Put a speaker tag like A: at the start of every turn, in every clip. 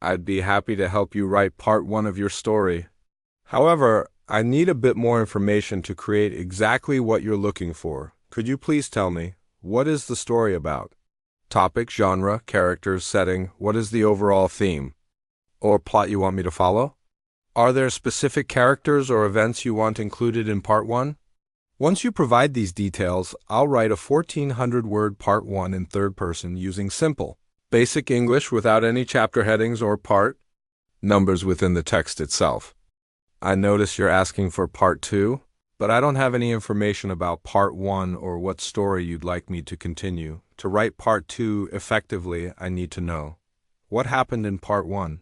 A: I'd be happy to help you write part 1 of your story. However, I need a bit more information to create exactly what you're looking for. Could you please tell me, what is the story about? Topic, genre, characters, setting, what is the overall theme? Or plot you want me to follow? Are there specific characters or events you want included in part 1? Once you provide these details, I'll write a 1,400-word part 1 in third person using simple, basic English without any chapter headings or part numbers within the text itself. I notice you're asking for part 2, but I don't have any information about part 1 or what story you'd like me to continue. To write part 2 effectively, I need to know what happened in part 1.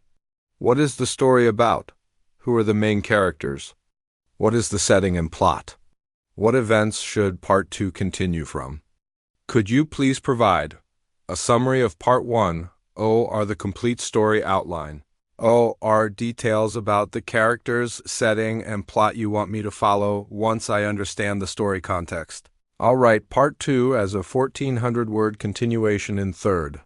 A: What is the story about? Who are the main characters? What is the setting and plot? What events should part 2 continue from? Could you please provide a summary of part 1? O are the complete story outline. O are details about the characters, setting, and plot you want me to follow once I understand the story context. I'll write part 2 as a 1,400-word continuation in third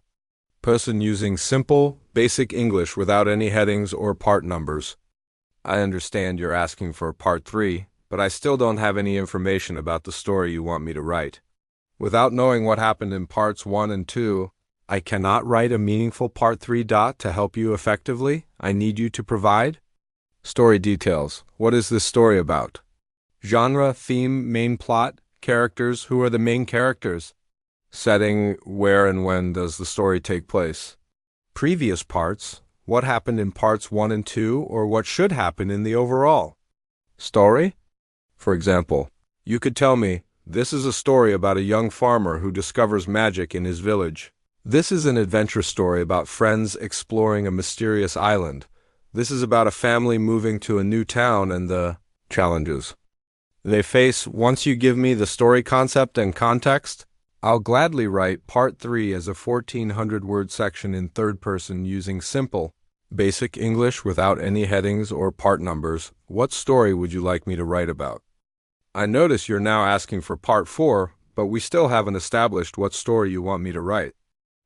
A: person using simple, basic English without any headings or part numbers. I understand you're asking for part 3, but I still don't have any information about the story you want me to write. Without knowing what happened in parts 1 and 2, I cannot write a meaningful part 3. To help you effectively, I need you to provide story details. What is this story about? Genre, theme, main plot, characters, who are the main characters? Setting, where and when does the story take place? Previous parts, what happened in parts 1 and 2, or what should happen in the overall story? For example, you could tell me, this is a story about a young farmer who discovers magic in his village. This is an adventure story about friends exploring a mysterious island. This is about a family moving to a new town and the challenges they face. Once you give me the story concept and context, I'll gladly write part 3 as a 1,400-word section in third person using simple, basic English without any headings or part numbers. What story would you like me to write about? I notice you're now asking for part 4, but we still haven't established what story you want me to write.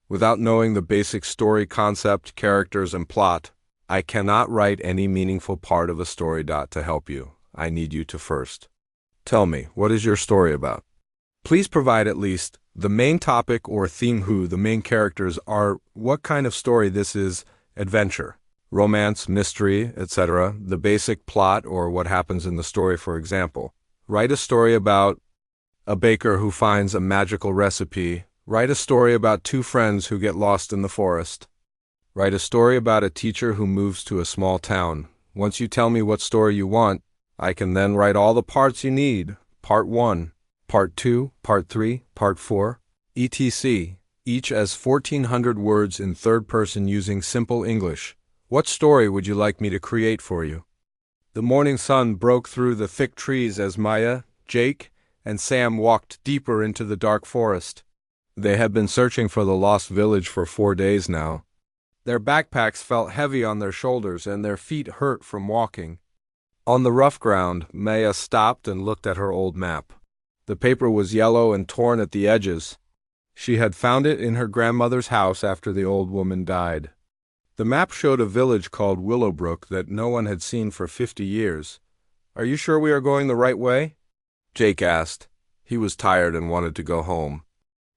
A: Without knowing the basic story concept, characters, and plot, I cannot write any meaningful part of a story. To help you, I need you to first tell me, what is your story about? Please provide at least the main topic or theme, who the main characters are, what kind of story this is, adventure, romance, mystery, etc., the basic plot or what happens in the story. For example, write a story about a baker who finds a magical recipe. Write a story about two friends who get lost in the forest. Write a story about a teacher who moves to a small town. Once you tell me what story you want, I can then write all the parts you need. Part 1, Part 2, Part 3, Part 4, etc., each as 1,400 words in third person using simple English. What story would you like me to create for you? The morning sun broke through the thick trees as Maya, Jake, and Sam walked deeper into the dark forest. They had been searching for the lost village for 4 days now. Their backpacks felt heavy on their shoulders and their feet hurt from walking. On the rough ground, Maya stopped and looked at her old map. The paper was yellow and torn at the edges. She had found it in her grandmother's house after the old woman died. The map showed a village called Willowbrook that no one had seen for 50 years. "Are you sure we are going the right way?" Jake asked. He was tired and wanted to go home.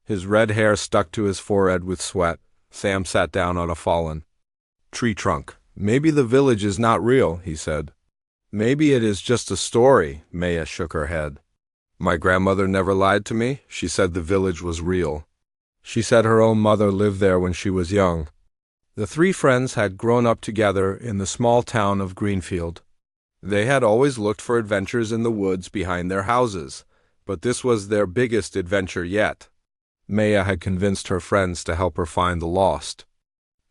A: His red hair stuck to his forehead with sweat. Sam sat down on a fallen tree trunk. "Maybe the village is not real," he said. "Maybe it is just a story," Maya shook her head. "My grandmother never lied to me. She said the village was real. She said her own mother lived there when she was young." The three friends had grown up together in the small town of Greenfield. They had always looked for adventures in the woods behind their houses, but this was their biggest adventure yet. Maya had convinced her friends to help her find the lost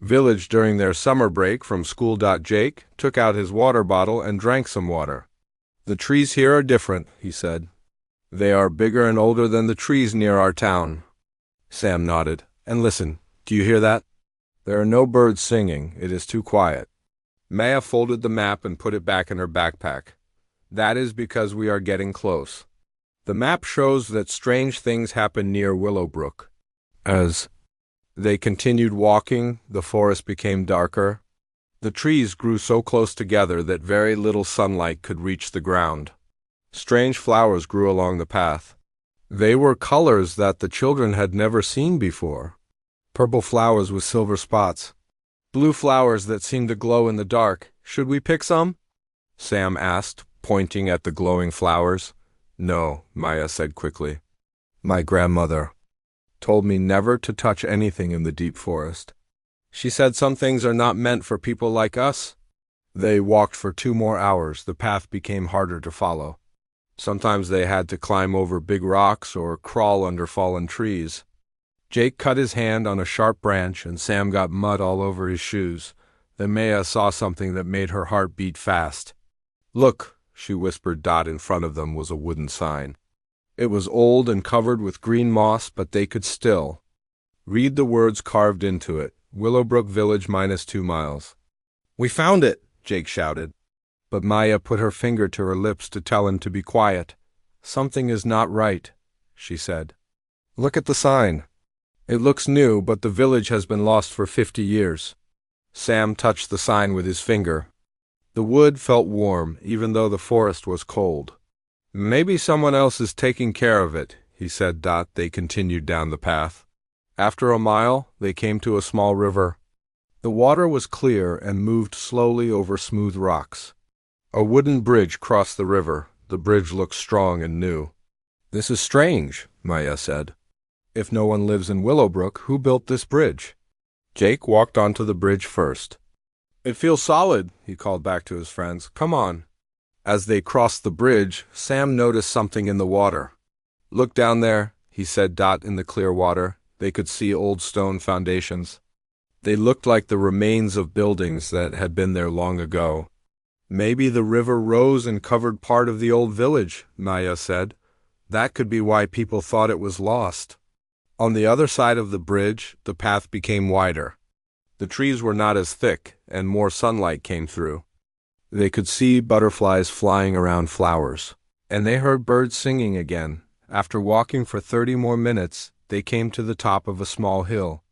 A: village during their summer break from school. Jake took out his water bottle and drank some water. "The trees here are different," he said. "They are bigger and older than the trees near our town." Sam nodded. "And listen, do you hear that? There are no birds singing. It is too quiet." Maya folded the map and put it back in her backpack. "That is because we are getting close. The map shows that strange things happen near Willowbrook." As they continued walking, the forest became darker. The trees grew so close together that very little sunlight could reach the ground. Strange flowers grew along the path. They were colors that the children had never seen before. Purple flowers with silver spots. Blue flowers that seemed to glow in the dark. Should we pick some? Sam asked, pointing at the glowing flowers. No, Maya said quickly. My grandmother told me never to touch anything in the deep forest. She said some things are not meant for people like us. They walked for 2 more hours. The path became harder to follow. Sometimes they had to climb over big rocks or crawl under fallen trees. Jake cut his hand on a sharp branch and Sam got mud all over his shoes. Then Maya saw something that made her heart beat fast. Look, she whispered. Dot in front of them was a wooden sign. It was old and covered with green moss, but they could still read the words carved into it. Willowbrook Village -2 miles. We found it, Jake shouted. But Maya put her finger to her lips to tell him to be quiet. Something is not right, she said. Look at the sign. It looks new, but the village has been lost for 50 years. Sam touched the sign with his finger. The wood felt warm, even though the forest was cold. Maybe someone else is taking care of it, he said. They continued down the path. After a mile, they came to a small river. The water was clear and moved slowly over smooth rocks. A wooden bridge crossed the river. The bridge looked strong and new. This is strange, Maya said. If no one lives in Willowbrook, who built this bridge? Jake walked onto the bridge first. It feels solid, he called back to his friends. Come on. As they crossed the bridge, Sam noticed something in the water. Look down there, he said. In the clear water, they could see old stone foundations. They looked like the remains of buildings that had been there long ago. Maybe the river rose and covered part of the old village, Maya said. That could be why people thought it was lost. On the other side of the bridge, the path became wider. The trees were not as thick, and more sunlight came through. They could see butterflies flying around flowers, and they heard birds singing again. After walking for 30 more minutes, they came to the top of a small hill.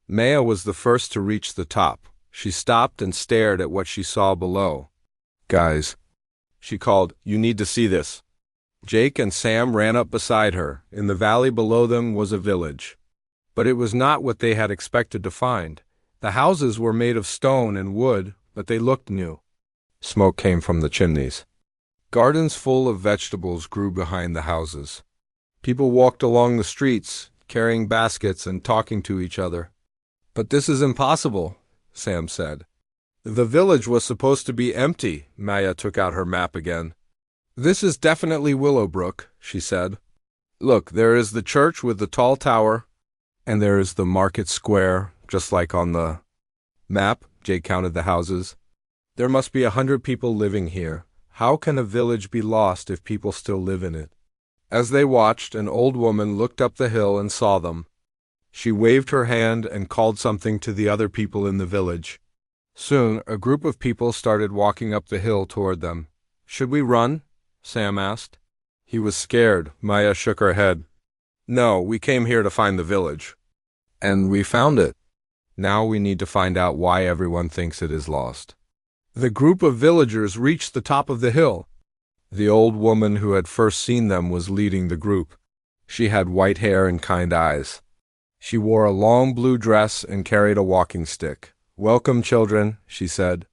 A: Maya was the first to reach the top. She stopped and stared at what she saw below. Guys, she called, you need to see this. Jake and Sam ran up beside her. In the valley below them was a village. But it was not what they had expected to find. The houses were made of stone and wood, but they looked new. Smoke came from the chimneys. Gardens full of vegetables grew behind the houses. People walked along the streets, carrying baskets and talking to each other. But this is impossible, Sam said. The village was supposed to be empty. Maya took out her map again. This is definitely Willowbrook, she said. Look, there is the church with the tall tower, and there is the market square, just like on the map. Jake counted the houses. There must be 100 people living here. How can a village be lost if people still live in it? As they watched, an old woman looked up the hill and saw them. She waved her hand and called something to the other people in the village. Soon, a group of people started walking up the hill toward them. Should we run? Sam asked. He was scared. Maya shook her head. No, we came here to find the village. And we found it. Now we need to find out why everyone thinks it is lost. The group of villagers reached the top of the hill. The old woman who had first seen them was leading the group. She had white hair and kind eyes. She wore a long blue dress and carried a walking stick. Welcome, children, she said.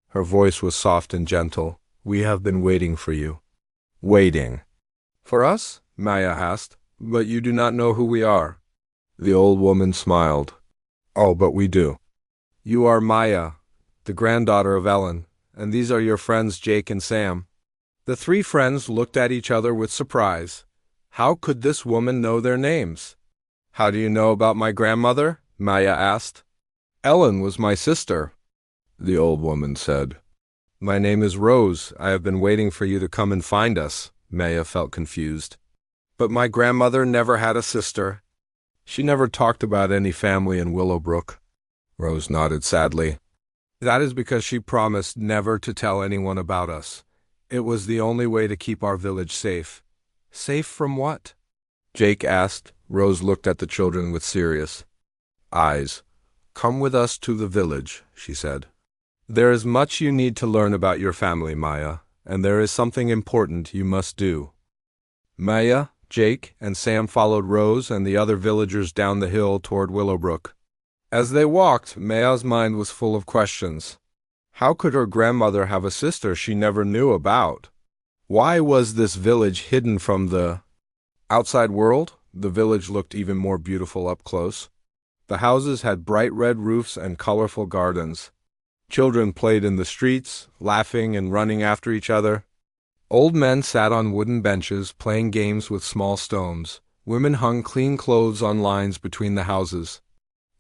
A: Her voice was soft and gentle. We have been waiting for you. Waiting. For us? Maya asked. But you do not know who we are. The old woman smiled. Oh, but we do. You are Maya, the granddaughter of Ellen, and these are your friends Jake and Sam. The 3 friends looked at each other with surprise. How could this woman know their names? How do you know about my grandmother? Maya asked. Ellen was my sister, the old woman said. My name is Rose. I have been waiting for you to come and find us. Maya felt confused. But my grandmother never had a sister. She never talked about any family in Willowbrook. Rose nodded sadly. That is because she promised never to tell anyone about us. It was the only way to keep our village safe. Safe from what? Jake asked. Rose looked at the children with serious eyes. Come with us to the village, she said. There is much you need to learn about your family, Maya, and there is something important you must do. Maya, Jake, and Sam followed Rose and the other villagers down the hill toward Willowbrook. As they walked, Maya's mind was full of questions. How could her grandmother have a sister she never knew about? Why was this village hidden from the outside world? The village looked even more beautiful up close. The houses had bright red roofs and colorful gardens. Children played in the streets, laughing and running after each other. Old men sat on wooden benches, playing games with small stones. Women hung clean clothes on lines between the houses.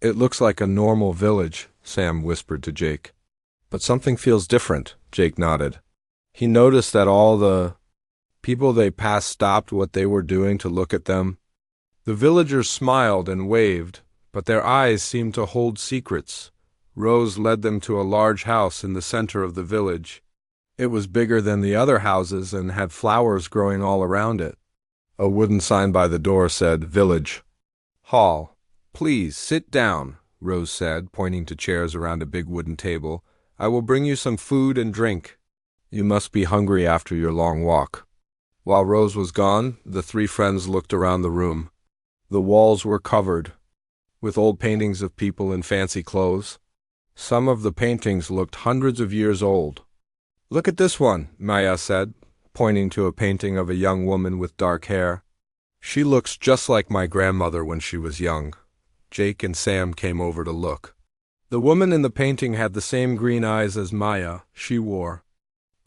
A: It looks like a normal village, Sam whispered to Jake. But something feels different, Jake nodded. He noticed that all the people they passed stopped what they were doing to look at them. The villagers smiled and waved, but their eyes seemed to hold secrets. Rose led them to a large house in the center of the village. It was bigger than the other houses and had flowers growing all around it. A wooden sign by the door said, "Village Hall. Please sit down," Rose said, pointing to chairs around a big wooden table. "I will bring you some food and drink. You must be hungry after your long walk." While Rose was gone, the three friends looked around the room. The walls were covered with old paintings of people in fancy clothes. Some of the paintings looked hundreds of years old. "Look at this one," Maya said, pointing to a painting of a young woman with dark hair. "She looks just like my grandmother when she was young." Jake and Sam came over to look. The woman in the painting had the same green eyes as Maya. She wore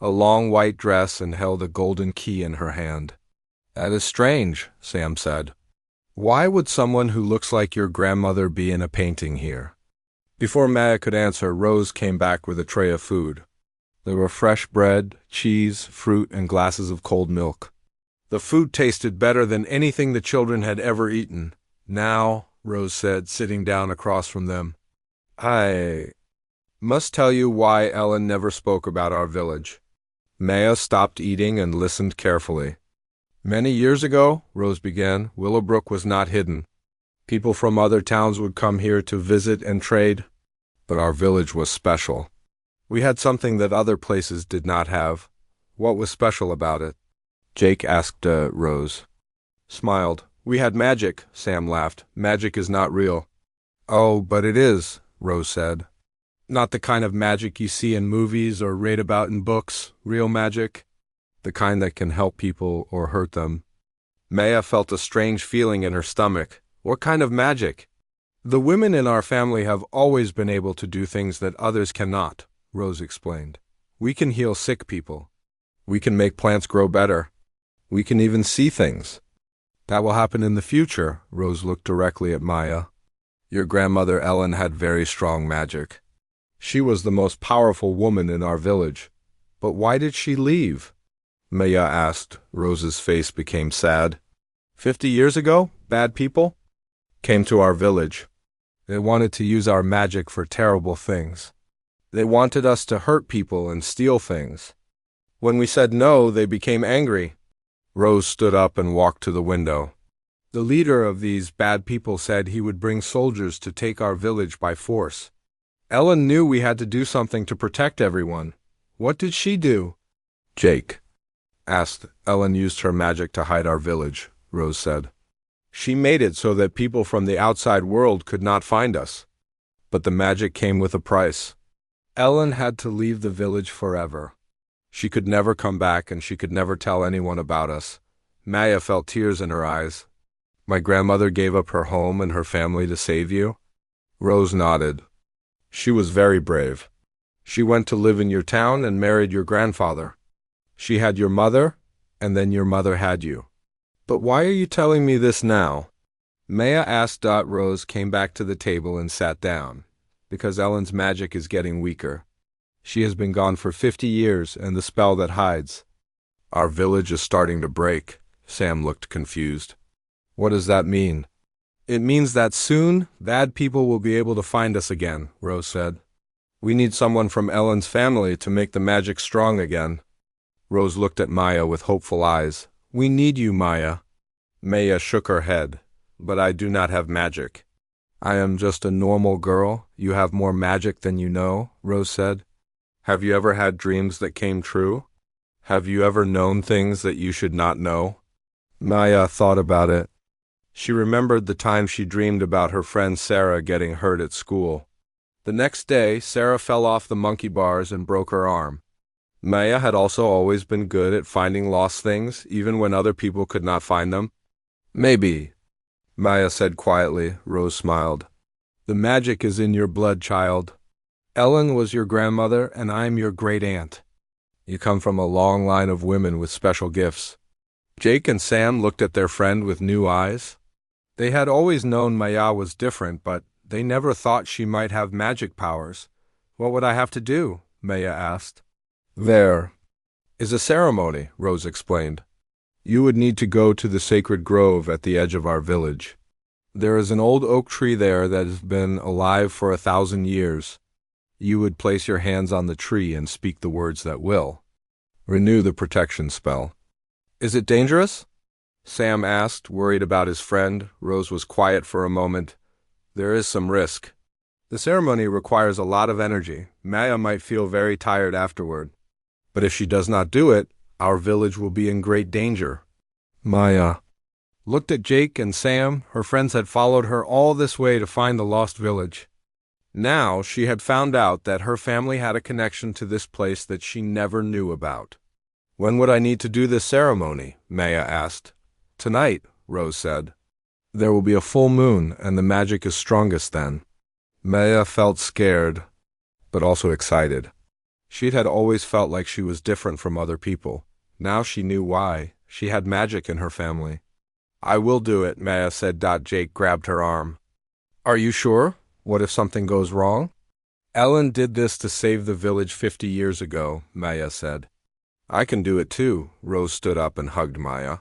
A: a long white dress and held a golden key in her hand. "That is strange," Sam said. "Why would someone who looks like your grandmother be in a painting here?" Before Maya could answer, Rose came back with a tray of food. There were fresh bread, cheese, fruit, and glasses of cold milk. The food tasted better than anything the children had ever eaten. "Now," Rose said, sitting down across from them, "I must tell you why Ellen never spoke about our village." Maya stopped eating and listened carefully. "Many years ago," Rose began, "Willowbrook was not hidden. People from other towns would come here to visit and trade, but our village was special. We had something that other places did not have." "What was special about it?" Jake asked Rose. Smiled. "We had magic," Sam laughed. "Magic is not real." "Oh, but it is," Rose said. "Not the kind of magic you see in movies or read about in books. Real magic. The kind that can help people or hurt them." Maya felt a strange feeling in her stomach. "What kind of magic?" "The women in our family have always been able to do things that others cannot," Rose explained. "We can heal sick people. We can make plants grow better. We can even see things." "That will happen in the future," Rose looked directly at Maya. "Your grandmother Ellen had very strong magic. She was the most powerful woman in our village. But why did she leave?" Maya asked. Rose's face became sad. 50 years ago, bad people came to our village. They wanted to use our magic for terrible things. They wanted us to hurt people and steal things. When we said no, they became angry." Rose stood up and walked to the window. "The leader of these bad people said he would bring soldiers to take our village by force. Ellen knew we had to do something to protect everyone. What did she do?" Jake asked. "Ellen used her magic to hide our village," Rose said. "She made it so that people from the outside world could not find us. But the magic came with a price. Ellen had to leave the village forever. She could never come back, and she could never tell anyone about us." Maya felt tears in her eyes. "My grandmother gave up her home and her family to save you?" Rose nodded. "She was very brave. She went to live in your town and married your grandfather. She had your mother, and then your mother had you." "But why are you telling me this now?" Maya asked. Rose came back to the table and sat down. "Because Ellen's magic is getting weaker. She has been gone for 50 years, and the spell that hides our village is starting to break." Sam looked confused. "What does that mean?" "It means that soon, bad people will be able to find us again," Rose said. "We need someone from Ellen's family to make the magic strong again." Rose looked at Maya with hopeful eyes. "We need you, Maya." Maya shook her head. "But I do not have magic." "I am just a normal girl. You have more magic than you know," Rose said. Have you ever had dreams that came true? Have you ever known things that you should not know? Maya thought about it. She remembered the time she dreamed about her friend Sarah getting hurt at school. The next day, Sarah fell off the monkey bars and broke her arm. Maya had also always been good at finding lost things, even when other people could not find them. Maybe, Maya said quietly. Rose smiled. The magic is in your blood, child. Ellen was your grandmother, and I'm your great-aunt. You come from a long line of women with special gifts. Jake and Sam looked at their friend with new eyes. They had always known Maya was different, but they never thought she might have magic powers. What would I have to do? Maya asked. There is a ceremony, Rose explained. You would need to go to the sacred grove at the edge of our village. There is an old oak tree there that has been alive for 1,000 years. You would place your hands on the tree and speak the words that will renew the protection spell. Is it dangerous? Sam asked, worried about his friend. Rose was quiet for a moment. There is some risk. The ceremony requires a lot of energy. Maya might feel very tired afterward. But if she does not do it, our village will be in great danger. Maya looked at Jake and Sam. Her friends had followed her all this way to find the lost village. Now she had found out that her family had a connection to this place that she never knew about. When would I need to do this ceremony? Maya asked. Tonight, Rose said. There will be a full moon, and the magic is strongest then. Maya felt scared, but also excited. She had always felt like she was different from other people. Now she knew why. She had magic in her family. I will do it, Maya said. Jake grabbed her arm. Are you sure? What if something goes wrong? Ellen did this to save the village 50 years ago, Maya said. I can do it too. Rose stood up and hugged Maya.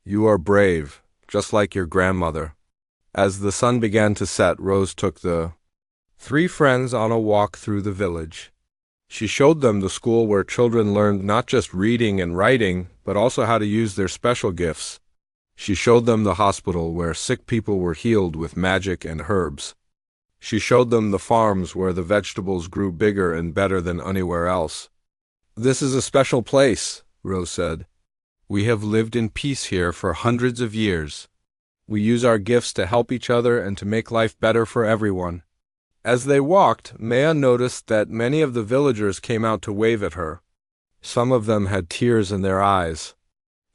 A: You are brave, just like your grandmother. As the sun began to set, Rose took the 3 friends on a walk through the village. She showed them the school where children learned not just reading and writing, but also how to use their special gifts. She showed them the hospital where sick people were healed with magic and herbs. She showed them the farms where the vegetables grew bigger and better than anywhere else. This is a special place, Rose said. We have lived in peace here for hundreds of years. We use our gifts to help each other and to make life better for everyone. As they walked, Maya noticed that many of the villagers came out to wave at her. Some of them had tears in their eyes.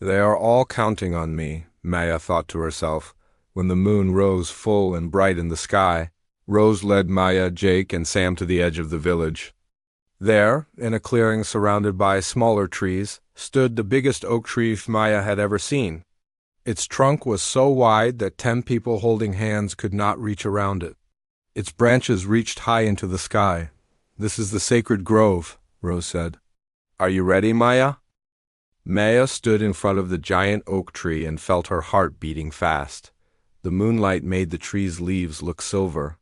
A: They are all counting on me, Maya thought to herself. When the moon rose full and bright in the sky, Rose led Maya, Jake, and Sam to the edge of the village. There, in a clearing surrounded by smaller trees, stood the biggest oak tree Maya had ever seen. Its trunk was so wide that 10 people holding hands could not reach around it. Its branches reached high into the sky. This is the sacred grove, Rose said. Are you ready, Maya? Maya stood in front of the giant oak tree and felt her heart beating fast. The moonlight made the tree's leaves look silver.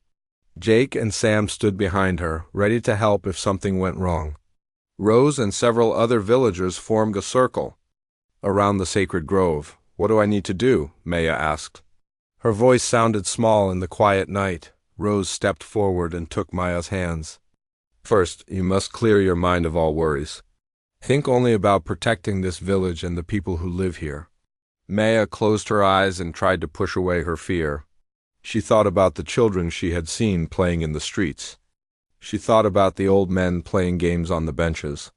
A: Jake and Sam stood behind her, ready to help if something went wrong. Rose and several other villagers formed a circle around the sacred grove. What do I need to do? Maya asked. Her voice sounded small in the quiet night. Rose stepped forward and took Maya's hands. First, you must clear your mind of all worries. Think only about protecting this village and the people who live here. Maya closed her eyes and tried to push away her fear. She thought about the children she had seen playing in the streets. She thought about the old men playing games on the benches.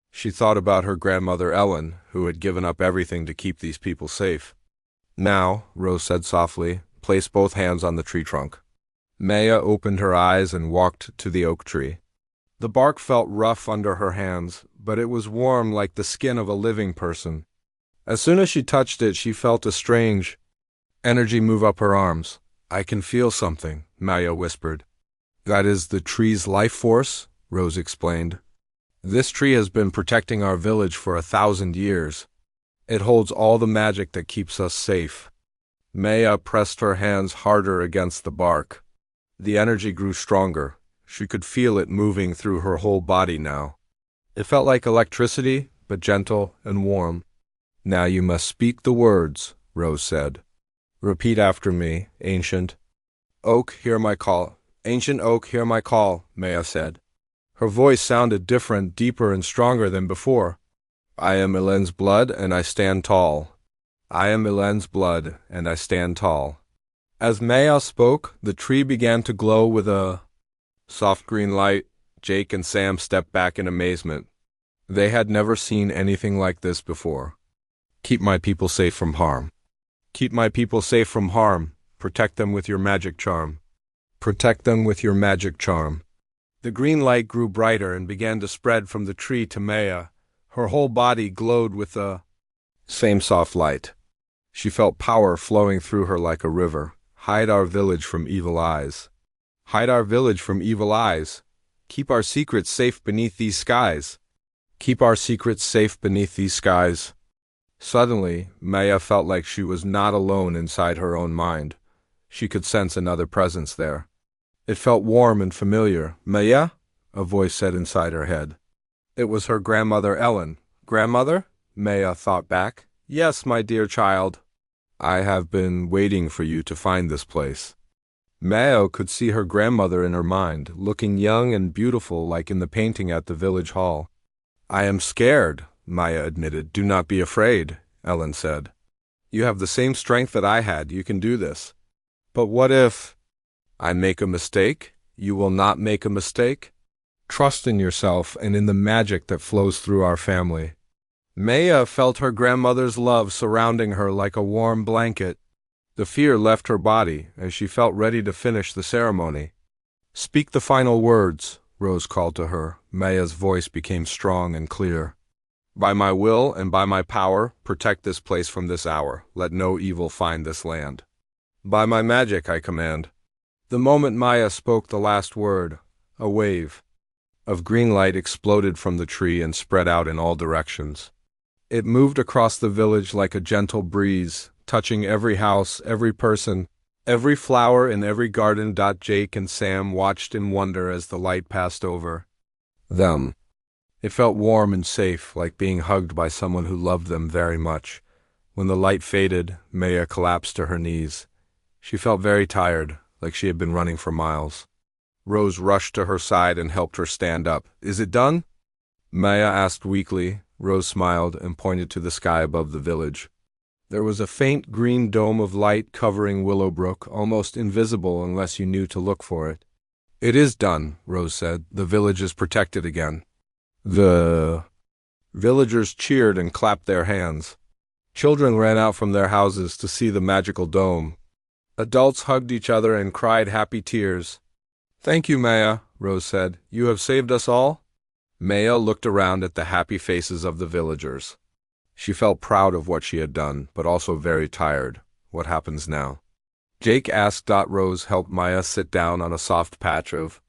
A: She thought about her grandmother Ellen, who had given up everything to keep these people safe. Now, Rose said softly, place both hands on the tree trunk. Maya opened her eyes and walked to the oak tree. The bark felt rough under her hands, but it was warm like the skin of a living person. As soon as she touched it, she felt a strange energy move up her arms. I can feel something, Maya whispered. That is the tree's life force, Rose explained. This tree has been protecting our village for 1,000 years. It holds all the magic that keeps us safe. Maya pressed her hands harder against the bark. The energy grew stronger. She could feel it moving through her whole body now. It felt like electricity, but gentle and warm. Now you must speak the words, Rose said. Repeat after me, Ancient Oak, hear my call. Ancient Oak, hear my call, Maya said. Her voice sounded different, deeper, and stronger than before. I am Elend's blood, and I stand tall. I am Elend's blood, and I stand tall. As Maya spoke, the tree began to glow with a soft green light. Jake and Sam stepped back in amazement. They had never seen anything like this before. Keep my people safe from harm. Keep my people safe from harm. Protect them with your magic charm. Protect them with your magic charm. The green light grew brighter and began to spread from the tree to Maya. Her whole body glowed with the same soft light. She felt power flowing through her like a river. Hide our village from evil eyes. Hide our village from evil eyes. Keep our secrets safe beneath these skies. Keep our secrets safe beneath these skies. Suddenly, Maya felt like she was not alone inside her own mind. She could sense another presence there. It felt warm and familiar. Maya? A voice said inside her head. It was her grandmother Ellen. Grandmother? Maya thought back. Yes, my dear child. I have been waiting for you to find this place. Maya could see her grandmother in her mind, looking young and beautiful like in the painting at the village hall. I am scared, Maya admitted. Do not be afraid, Ellen said. You have the same strength that I had. You can do this. But what if I make a mistake? You will not make a mistake. Trust in yourself and in the magic that flows through our family. Maya felt her grandmother's love surrounding her like a warm blanket. The fear left her body as she felt ready to finish the ceremony. Speak the final words, Rose called to her. Maya's voice became strong and clear. By my will and by my power, protect this place from this hour. Let no evil find this land. By my magic, I command. The moment Maya spoke the last word, a wave of green light exploded from the tree and spread out in all directions. It moved across the village like a gentle breeze, touching every house, every person, every flower in every garden. Jake and Sam watched in wonder as the light passed over them. It felt warm and safe, like being hugged by someone who loved them very much. When the light faded, Maya collapsed to her knees. She felt very tired, like she had been running for miles. Rose rushed to her side and helped her stand up. Is it done? Maya asked weakly. Rose smiled and pointed to the sky above the village. There was a faint green dome of light covering Willowbrook, almost invisible unless you knew to look for it. It is done, Rose said. The village is protected again. The villagers cheered and clapped their hands. Children ran out from their houses to see the magical dome. Adults hugged each other and cried happy tears. Thank you, Maya, Rose said. You have saved us all? Maya looked around at the happy faces of the villagers. She felt proud of what she had done, but also very tired. What happens now? Jake asked. Rose helped Maya sit down on a soft patch of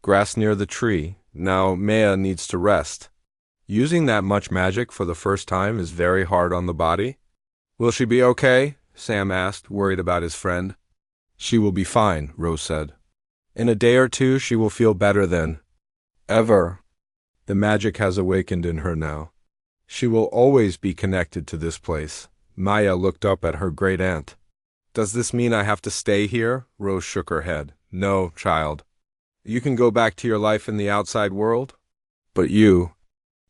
A: grass near the tree. Now Maya needs to rest. Using that much magic for the first time is very hard on the body. Will she be okay? Sam asked, worried about his friend. She will be fine, Rose said. In a day or two she will feel better than ever. The magic has awakened in her now. She will always be connected to this place. Maya looked up at her great-aunt. Does this mean I have to stay here? Rose shook her head. No, child. You can go back to your life in the outside world. But you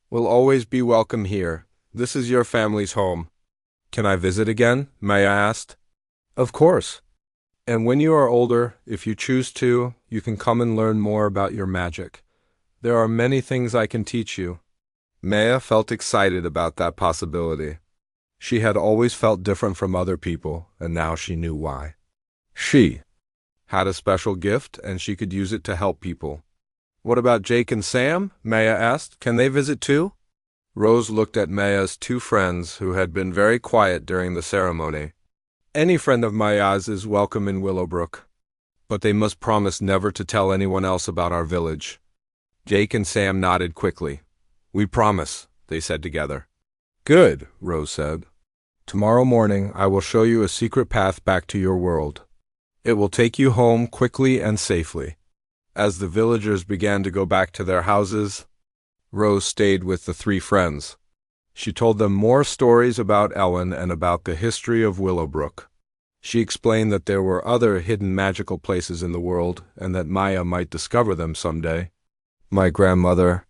A: will always be welcome here. This is your family's home. Can I visit again? Maya asked. Of course. And when you are older, if you choose to, you can come and learn more about your magic. There are many things I can teach you. Maya felt excited about that possibility. She had always felt different from other people, and now she knew why. She had a special gift, and she could use it to help people. What about Jake and Sam? Maya asked. Can they visit too? Rose looked at Maya's two friends, who had been very quiet during the ceremony. Any friend of Maya's is welcome in Willowbrook, but they must promise never to tell anyone else about our village. Jake and Sam nodded quickly. We promise, they said together. Good, Rose said. Tomorrow morning I will show you a secret path back to your world. It will take you home quickly and safely. As the villagers began to go back to their houses, Rose stayed with the three friends. She told them more stories about Ellen and about the history of Willowbrook. She explained that there were other hidden magical places in the world and that Maya might discover them someday. My grandmother.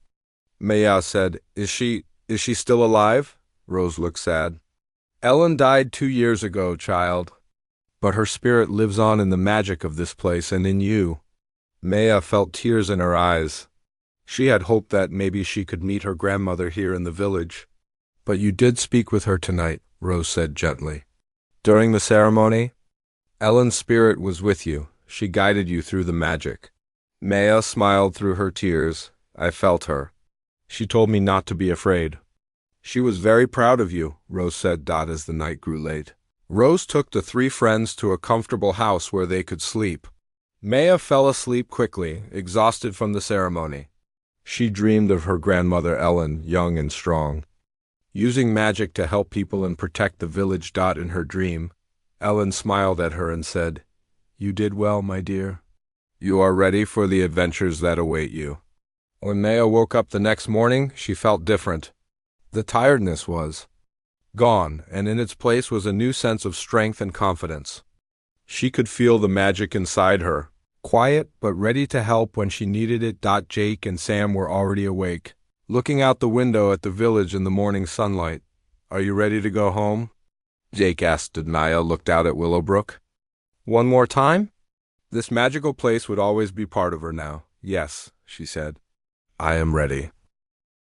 A: Maya said, Is she still alive? Rose looked sad. Ellen died 2 years ago, child. But her spirit lives on in the magic of this place and in you. Maya felt tears in her eyes. She had hoped that maybe she could meet her grandmother here in the village. But you did speak with her tonight, Rose said gently. During the ceremony, Ellen's spirit was with you. She guided you through the magic. Maya smiled through her tears. I felt her. She told me not to be afraid. She was very proud of you, Rose said as the night grew late. Rose took the three friends to a comfortable house where they could sleep. Maya fell asleep quickly, exhausted from the ceremony. She dreamed of her grandmother Ellen, young and strong. Using magic to help people and protect the village. In her dream, Ellen smiled at her and said, You did well, my dear. You are ready for the adventures that await you. When Maya woke up the next morning, she felt different. The tiredness was gone, and in its place was a new sense of strength and confidence. She could feel the magic inside her, quiet but ready to help when she needed it. Jake and Sam were already awake, looking out the window at the village in the morning sunlight. Are you ready to go home? Jake asked as Maya looked out at Willowbrook. One more time? This magical place would always be part of her now. Yes, she said. I am ready.